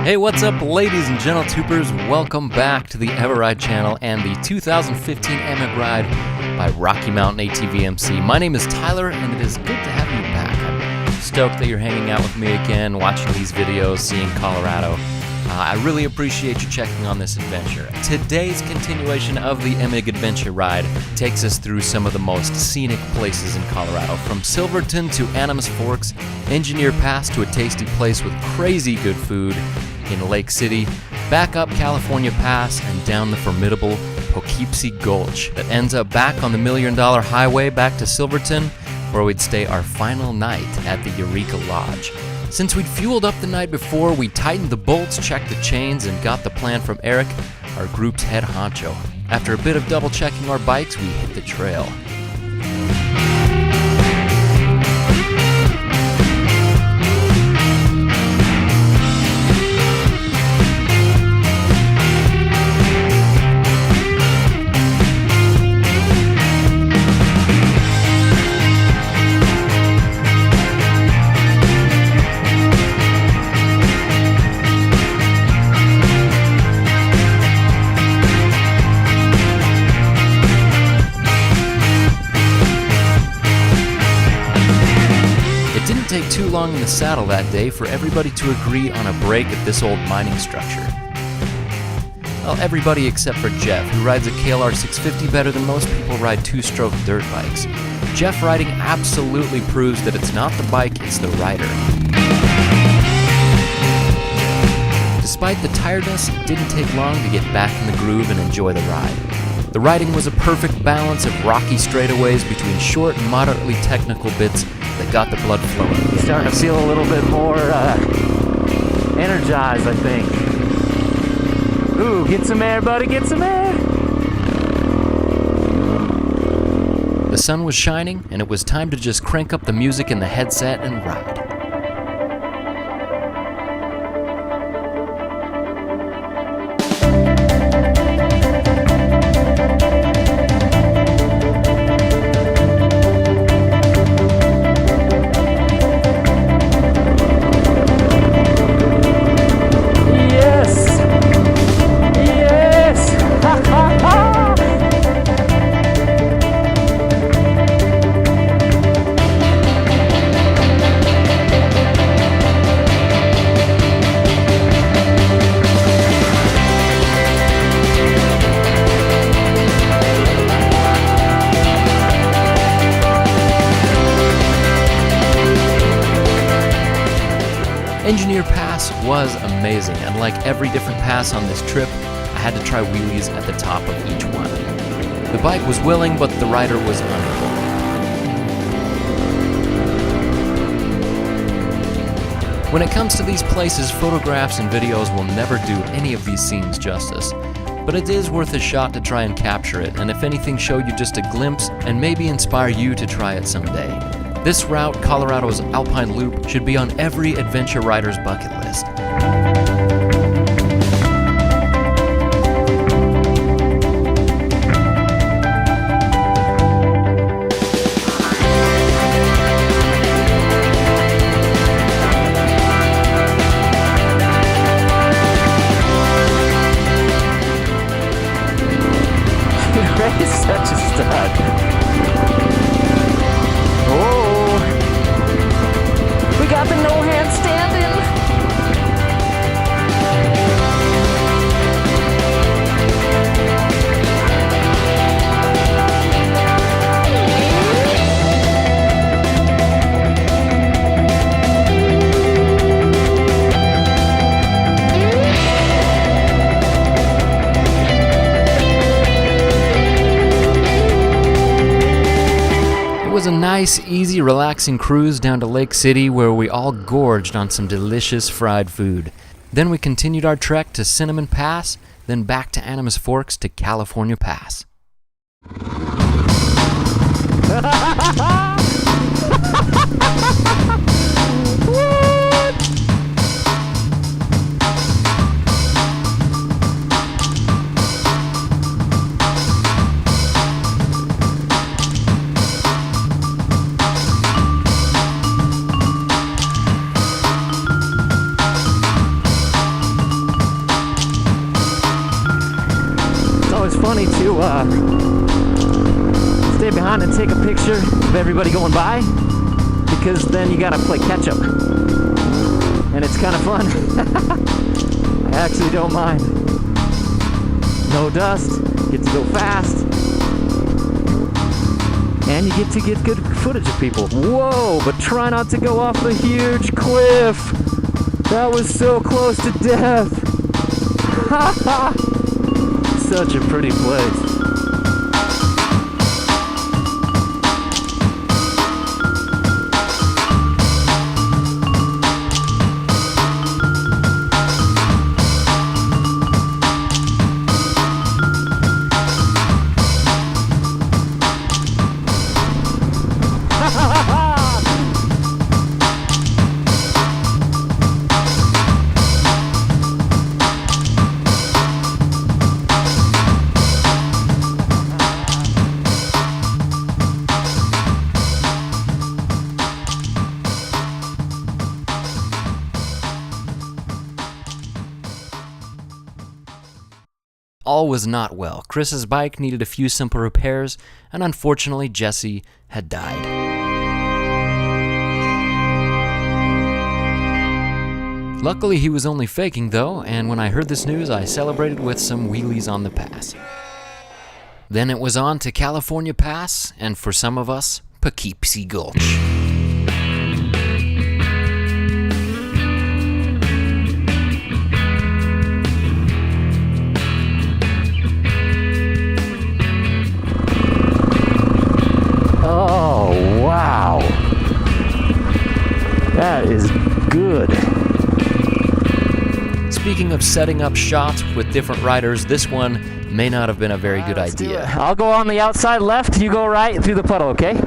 Hey, what's up, ladies and gentle tubers? Welcome back to the eveRide channel and the 2015 Emig ride by Rocky Mountain ATV-MC. My name is Tyler, and it is good to have you back. I'm stoked that you're hanging out with me again, watching these videos, seeing Colorado. I really appreciate you checking on this adventure. Today's continuation of the Emig adventure ride takes us through some of the most scenic places in Colorado, from Silverton to Animas Forks, Engineer Pass to a tasty place with crazy good food in Lake City, back up California Pass, and down the formidable Poughkeepsie Gulch that ends up back on the $1 Million Highway back to Silverton, where we'd stay our final night at the Eureka Lodge. Since we'd fueled up the night before, we tightened the bolts, checked the chains, and got the plan from Eric, our group's head honcho. After a bit of double checking our bikes, we hit the trail. Take too long in the saddle that day for everybody to agree on a break at this old mining structure. Well, everybody except for Jeff, who rides a KLR 650 better than most people ride two-stroke dirt bikes. Jeff riding absolutely proves that it's not the bike, it's the rider. Despite the tiredness, it didn't take long to get back in the groove and enjoy the ride. The riding was a perfect balance of rocky straightaways between short and moderately technical bits that got the blood flowing. Starting to feel a little bit more energized, I think. Ooh, get some air, buddy, get some air! The sun was shining, and it was time to just crank up the music in the headset and ride. Engineer Pass was amazing, and like every different pass on this trip, I had to try wheelies at the top of each one. The bike was willing, but the rider was unable. When it comes to these places, photographs and videos will never do any of these scenes justice. But it is worth a shot to try and capture it, and if anything, show you just a glimpse and maybe inspire you to try it someday. This route, Colorado's Alpine Loop, should be on every adventure rider's bucket list. Ray's such a stud. We got the no hand standing. It was a nice, easy, relaxing cruise down to Lake City where we all gorged on some delicious fried food. Then we continued our trek to Cinnamon Pass, then back to Animas Forks to California Pass. stay behind and take a picture of everybody going by, because then you gotta play catch up. And it's kind of fun. I actually don't mind. No dust, get to go fast. And you get to get good footage of people. Whoa, but try not to go off the huge cliff. That was so close to death. Such a pretty place. All was not well. Chris's bike needed a few simple repairs, and unfortunately, Jesse had died. Luckily, he was only faking, though, and when I heard this news, I celebrated with some wheelies on the pass. Then it was on to California Pass, and for some of us, Poughkeepsie Gulch. That is good. Speaking of setting up shots with different riders, this one may not have been a very good idea. I'll go on the outside left, you go right through the puddle, okay?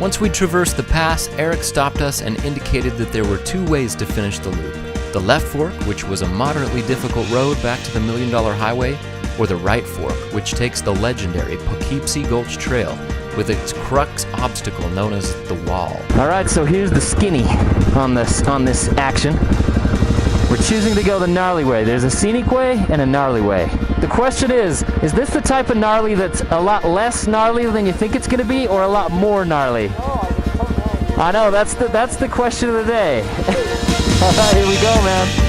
Once we traversed the pass, Eric stopped us and indicated that there were two ways to finish the loop. The left fork, which was a moderately difficult road back to the $1 Million Highway, or the right fork, which takes the legendary Poughkeepsie Gulch Trail with its crux obstacle known as the Wall. All right, so here's the skinny on this action. We're choosing to go the gnarly way. There's a scenic way and a gnarly way. The question is this the type of gnarly that's a lot less gnarly than you think it's going to be, or a lot more gnarly? I know, that's the question of the day. All right, here we go, man.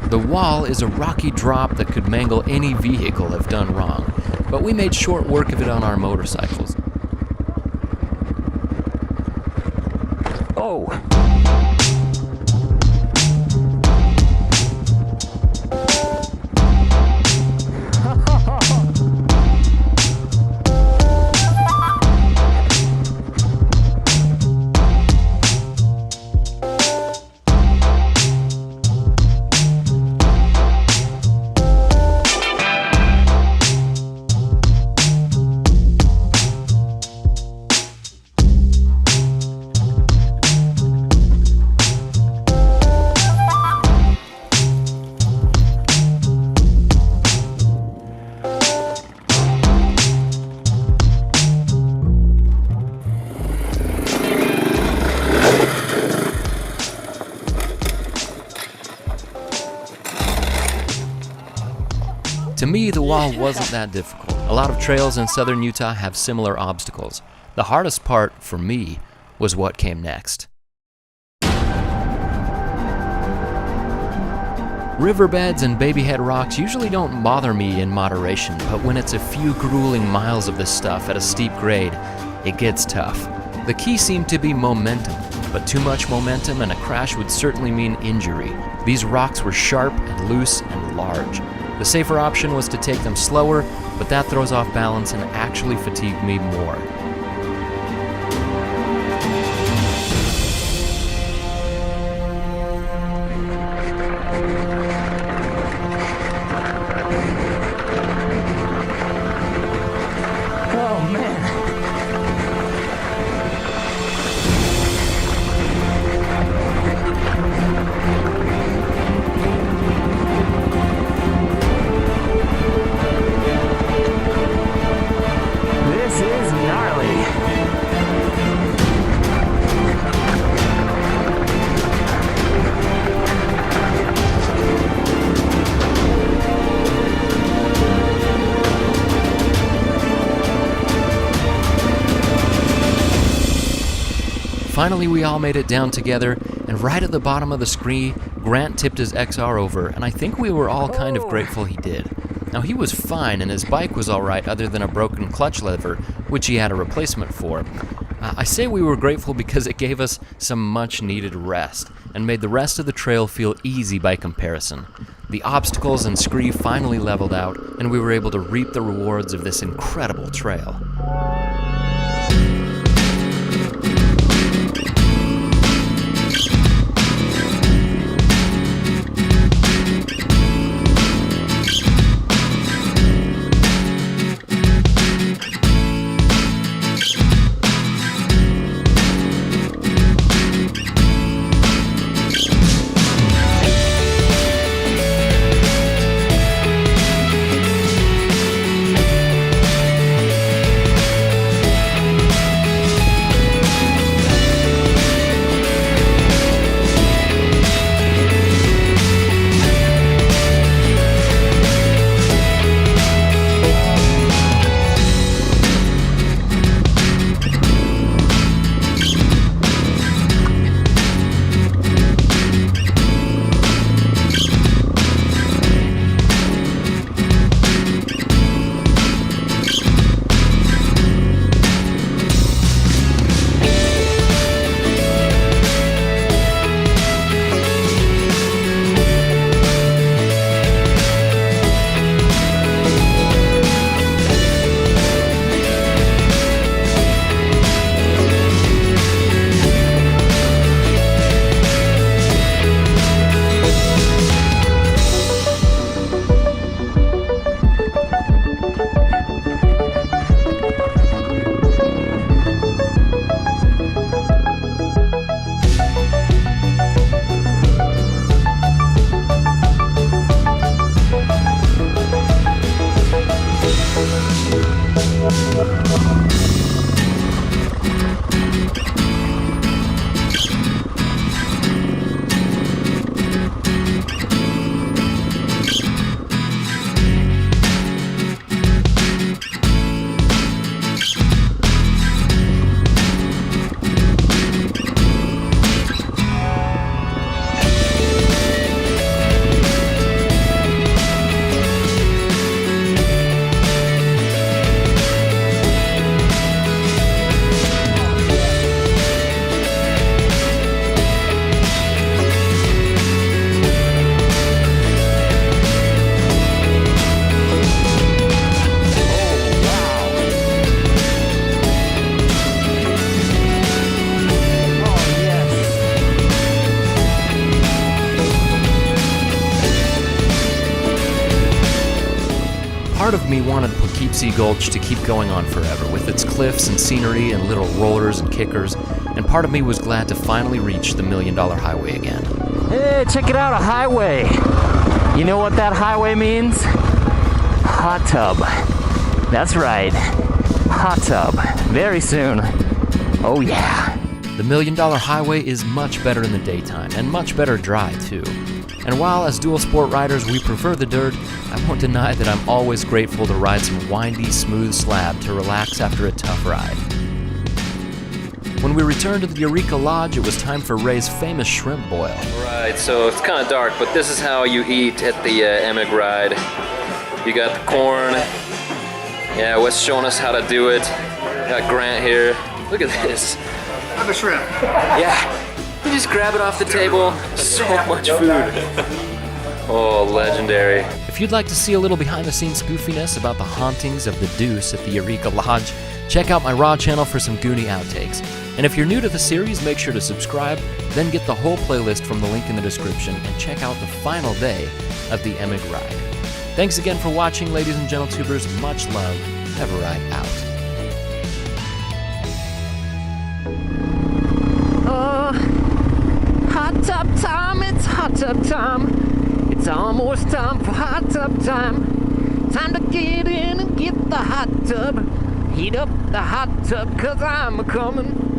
The Wall is a rocky drop that could mangle any vehicle if done wrong, but we made short work of it on our motorcycles. Oh! To me, the wall wasn't that difficult. A lot of trails in southern Utah have similar obstacles. The hardest part, for me, was what came next. Riverbeds and babyhead rocks usually don't bother me in moderation, but when it's a few grueling miles of this stuff at a steep grade, it gets tough. The key seemed to be momentum, but too much momentum and a crash would certainly mean injury. These rocks were sharp and loose and large. The safer option was to take them slower, but that throws off balance and actually fatigued me more. Finally, we all made it down together, and right at the bottom of the scree, Grant tipped his XR over, and I think we were all kind of grateful he did. Now, he was fine, and his bike was alright other than a broken clutch lever, which he had a replacement for. I say we were grateful because it gave us some much-needed rest, and made the rest of the trail feel easy by comparison. The obstacles and scree finally leveled out, and we were able to reap the rewards of this incredible trail. Part of me wanted Poughkeepsie Gulch to keep going on forever, with its cliffs and scenery and little rollers and kickers, and part of me was glad to finally reach the $1 Million Highway again. Hey, check it out, a highway. You know what that highway means? Hot tub. That's right, hot tub. Very soon. Oh yeah. The $1 Million Highway is much better in the daytime, and much better dry too. And while as DualSport riders we prefer the dirt, I won't deny that I'm always grateful to ride some windy, smooth slab to relax after a tough ride. When we returned to the Eureka Lodge, it was time for Ray's famous shrimp boil. Right, so it's kind of dark, but this is how you eat at the Emig ride. You got the corn. Yeah, Wes showing us how to do it. Got Grant here. Look at this. I'm a shrimp. Yeah, you just grab it off the table. So much food. Oh, legendary. If you'd like to see a little behind the scenes goofiness about the hauntings of the Deuce at the Eureka Lodge, check out my Raw channel for some Goonie outtakes. And if you're new to the series, make sure to subscribe, then get the whole playlist from the link in the description and check out the final day of the Emig ride. Thanks again for watching, ladies and gentle tubers. Much love. eveRide out. Hot tub time, it's hot tub time. It's almost time for hot tub time. Time to get in and get the hot tub. Heat up the hot tub, 'cause I'm a-comin'.